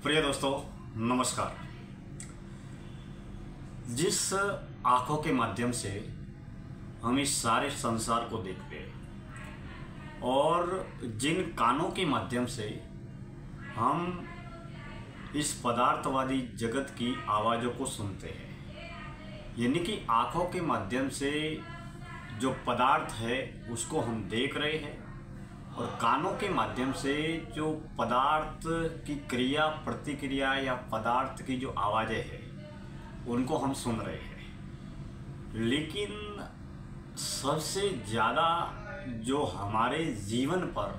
प्रिय दोस्तों, नमस्कार। जिस आँखों के माध्यम से हम इस सारे संसार को देखते हैं और जिन कानों के माध्यम से हम इस पदार्थवादी जगत की आवाज़ों को सुनते हैं, यानी कि आँखों के माध्यम से जो पदार्थ है उसको हम देख रहे हैं और कानों के माध्यम से जो पदार्थ की क्रिया प्रतिक्रिया या पदार्थ की जो आवाज़ें हैं उनको हम सुन रहे हैं। लेकिन सबसे ज़्यादा जो हमारे जीवन पर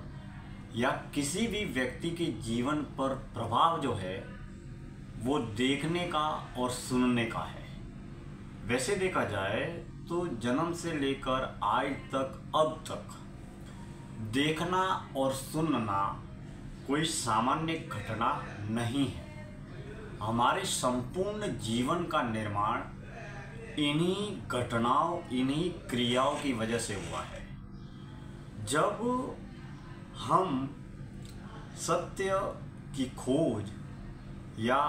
या किसी भी व्यक्ति के जीवन पर प्रभाव जो है वो देखने का और सुनने का है। वैसे देखा जाए तो जन्म से लेकर आज तक अब तक देखना और सुनना कोई सामान्य घटना नहीं है। हमारे संपूर्ण जीवन का निर्माण इन्हीं घटनाओं, इन्हीं क्रियाओं की वजह से हुआ है। जब हम सत्य की खोज या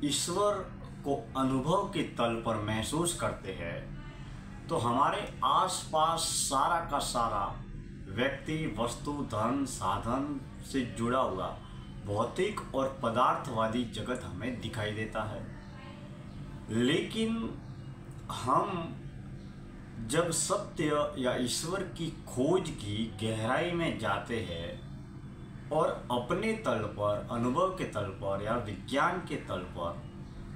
ईश्वर को अनुभव के तल पर महसूस करते हैं तो हमारे आसपास सारा का सारा व्यक्ति, वस्तु, धन, साधन से जुड़ा हुआ भौतिक और पदार्थवादी जगत हमें दिखाई देता है। लेकिन हम जब सत्य या ईश्वर की खोज की गहराई में जाते हैं और अपने तल पर, अनुभव के तल पर या विज्ञान के तल पर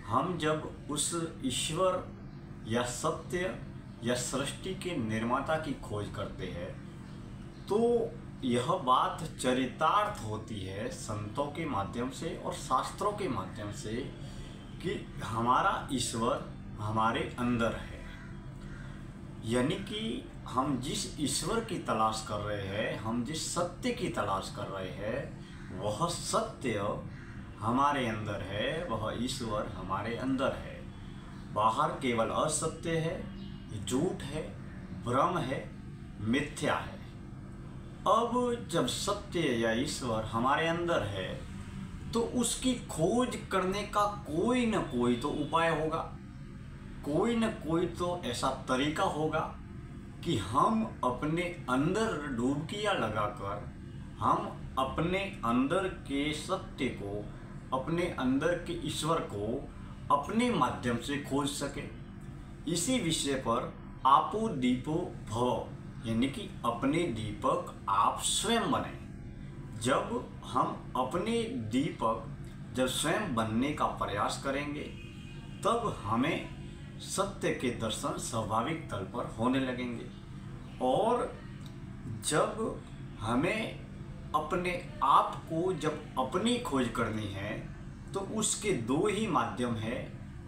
हम जब उस ईश्वर या सत्य या सृष्टि के निर्माता की खोज करते हैं तो यह बात चरितार्थ होती है संतों के माध्यम से और शास्त्रों के माध्यम से कि हमारा ईश्वर हमारे अंदर है। यानी कि हम जिस ईश्वर की तलाश कर रहे हैं, हम जिस सत्य की तलाश कर रहे हैं, वह सत्य हमारे अंदर है, वह ईश्वर हमारे अंदर है। बाहर केवल असत्य है, झूठ है, भ्रम है, मिथ्या है। अब जब सत्य या ईश्वर हमारे अंदर है तो उसकी खोज करने का कोई न कोई तो उपाय होगा, कोई न कोई तो ऐसा तरीका होगा कि हम अपने अंदर डुबकियां लगाकर हम अपने अंदर के सत्य को, अपने अंदर के ईश्वर को अपने माध्यम से खोज सके। इसी विषय पर आपो दीपो भव, यानी कि अपने दीपक आप स्वयं बने। जब हम अपने दीपक जब स्वयं बनने का प्रयास करेंगे तब हमें सत्य के दर्शन स्वाभाविक तल पर होने लगेंगे। और जब हमें अपने आप को जब अपनी खोज करनी है तो उसके दो ही माध्यम है,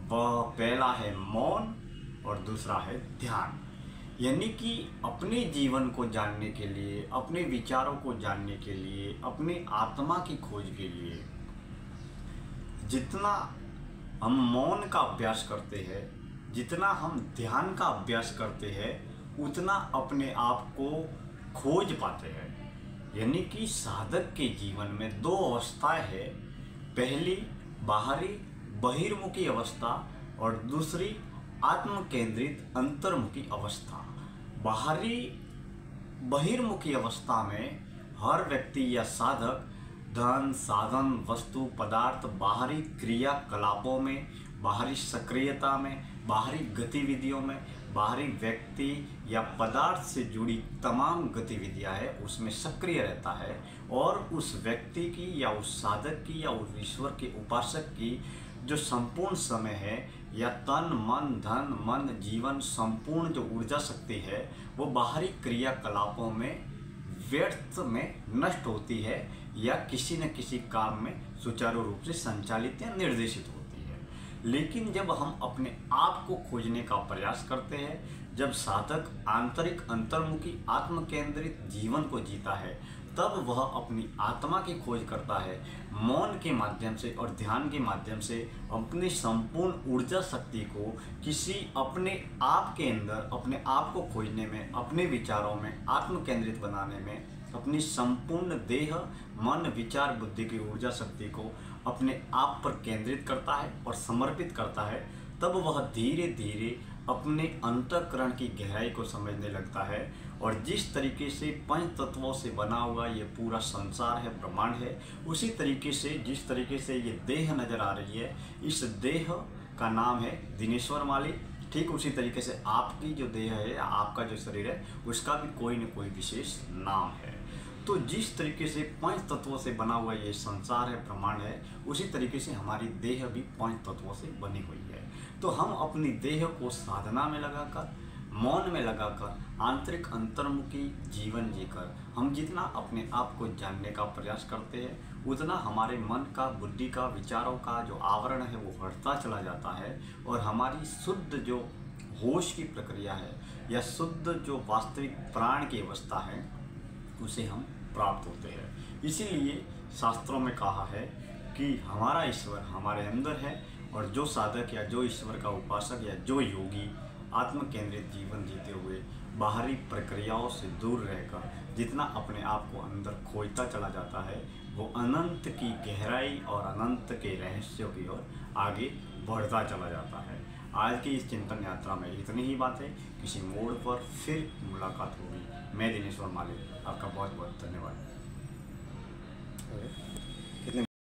वह पहला है मौन और दूसरा है ध्यान। यानी कि अपने जीवन को जानने के लिए, अपने विचारों को जानने के लिए, अपनी आत्मा की खोज के लिए जितना हम मौन का अभ्यास करते हैं, जितना हम ध्यान का अभ्यास करते हैं, उतना अपने आप को खोज पाते हैं। यानी कि साधक के जीवन में दो अवस्थाएं हैं, पहली बाहरी बहिर्मुखी अवस्था और दूसरी आत्म केंद्रित अंतर्मुखी अवस्था। बाहरी बहिर्मुखी अवस्था में हर व्यक्ति या साधक धन, साधन, वस्तु, पदार्थ, बाहरी क्रियाकलापों में, बाहरी सक्रियता में, बाहरी गतिविधियों में, बाहरी व्यक्ति या पदार्थ से जुड़ी तमाम गतिविधियां है उसमें सक्रिय रहता है। और उस व्यक्ति की या उस साधक की या उस ईश्वर के उपासक की जो संपूर्ण समय है या तन, मन, धन, मन, जीवन, संपूर्ण जो ऊर्जा शक्ति है वो बाहरी क्रियाकलापों में व्यर्थ में नष्ट होती है या किसी न किसी काम में सुचारू रूप से संचालित या निर्देशित होती है। लेकिन जब हम अपने आप को खोजने का प्रयास करते हैं, जब साधक आंतरिक अंतर्मुखी आत्म केंद्रित जीवन को जीता है, तब वह अपनी आत्मा की खोज करता है। मौन के माध्यम से और ध्यान के माध्यम से अपनी संपूर्ण ऊर्जा शक्ति को किसी अपने आप के अंदर अपने आप को खोजने में, अपने विचारों में आत्म केंद्रित बनाने में अपनी संपूर्ण देह, मन, विचार, बुद्धि की ऊर्जा शक्ति को अपने आप पर केंद्रित करता है और समर्पित करता है, तब वह धीरे धीरे अपने अंतःकरण की गहराई को समझने लगता है। और जिस तरीके से पंच तत्वों से बना हुआ ये पूरा संसार है, ब्रह्मांड है, उसी तरीके से जिस तरीके से ये देह नज़र आ रही है, इस देह का नाम है दिनेश्वर माली। ठीक उसी तरीके से आपकी जो देह है, आपका जो शरीर है, उसका भी कोई न कोई विशेष नाम है। तो जिस तरीके से पंच तत्वों से बना हुआ ये संसार है, ब्रह्मांड है, उसी तरीके से हमारी देह भी पंच तत्वों से बनी हुई है। तो हम अपनी देह को साधना में लगाकर, मौन में लगाकर, आंतरिक अंतर्मुखी जीवन जीकर हम जितना अपने आप को जानने का प्रयास करते हैं, उतना हमारे मन का, बुद्धि का, विचारों का जो आवरण है वो हटता चला जाता है और हमारी शुद्ध जो होश की प्रक्रिया है या शुद्ध जो वास्तविक प्राण की अवस्था है, उसे हम प्राप्त होते हैं। इसीलिए शास्त्रों में कहा है कि हमारा ईश्वर हमारे अंदर है और जो साधक या जो ईश्वर का उपासक या जो योगी आत्म केंद्रित जीवन जीते हुए बाहरी प्रक्रियाओं से दूर रहकर जितना अपने आप को अंदर खोजता चला जाता है, वो अनंत की गहराई और अनंत के रहस्यों की ओर आगे बढ़ता चला जाता है। आज की इस चिंतन यात्रा में इतनी ही बातें, किसी मोड़ पर फिर मुलाकात होगी। मैं दिनेश्वर माली, आपका बहुत बहुत धन्यवाद।